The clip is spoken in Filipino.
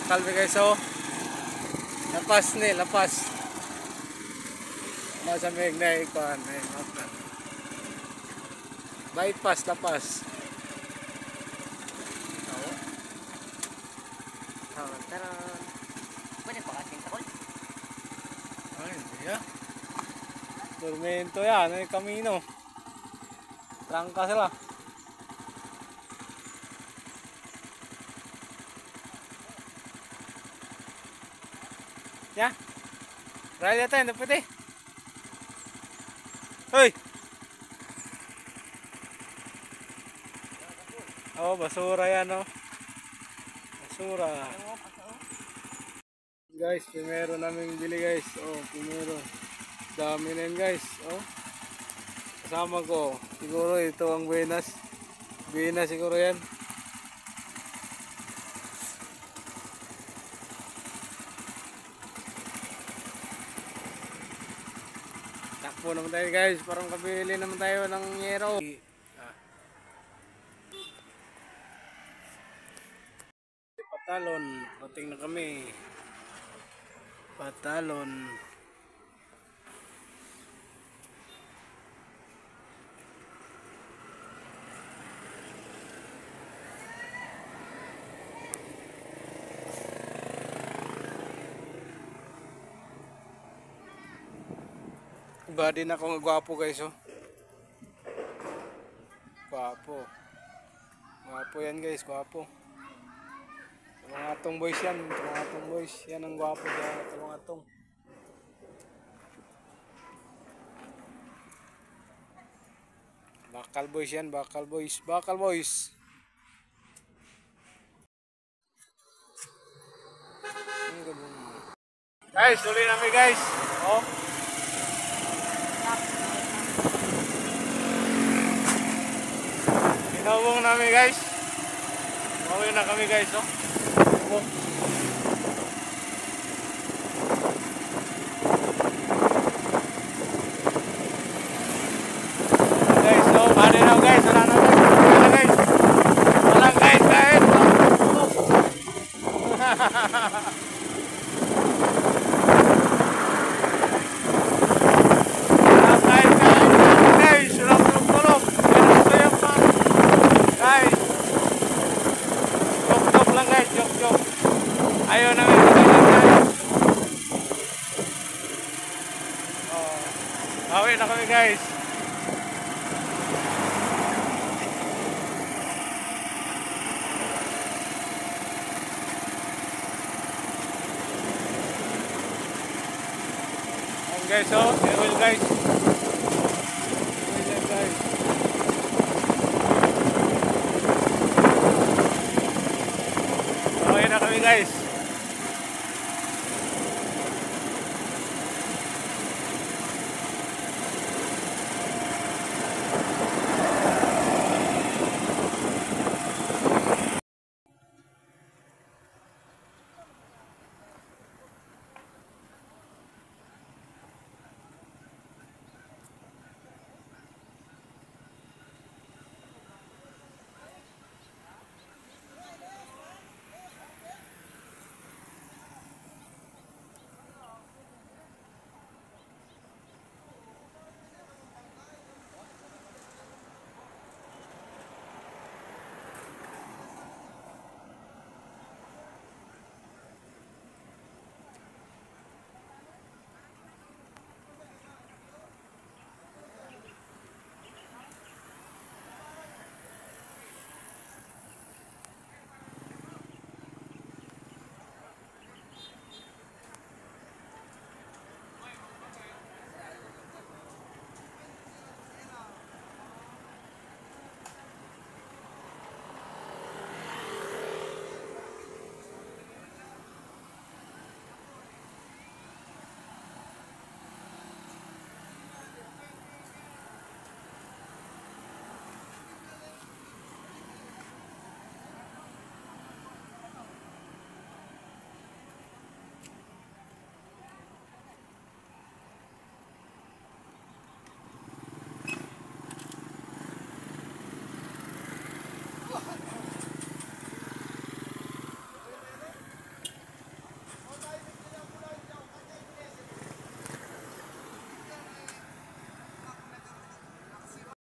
Kalbe guys, oh. Lapas ni, lapas. Masamig na ikuan, ay makan. Bypass, lapas. Oo. Taran. Pwede pa kasing takol? Ay, hindi ya. Tormento yan, ay kamino. Trangka sila. Ya. Ride natin, hindi pwede. Hoy! Oh, basura yan, oh. Basura. Guys, primero namin bili guys. Oh, primero. Dami na yan guys. Oh. Kasama ko. Siguro ito ang Buenas. Buenas siguro yan. Takbo naman tayo guys. Parang kabili naman tayo ng yero. Patalon. Pating na kami. Patalon. Iba din ako gwapo guys, oh. Gwapo. Gwapo yan guys, gwapo. Mga atong boys yan, mga atong boys. Yan ang gwapo dyan, mga atong. Bakal boys yan, bakal boys. Bakal boys. Guys, tuloy namin guys. Oh. Inawong namin guys. Mawin na kami guys, oh. Guys, so bali na guys, wala na guys. Wala guys, guys. Ayaw namin guys. Oh, bawi na kami guys. Ayan guys, oh, oil guys. Ayan guys. Bawi na kami guys.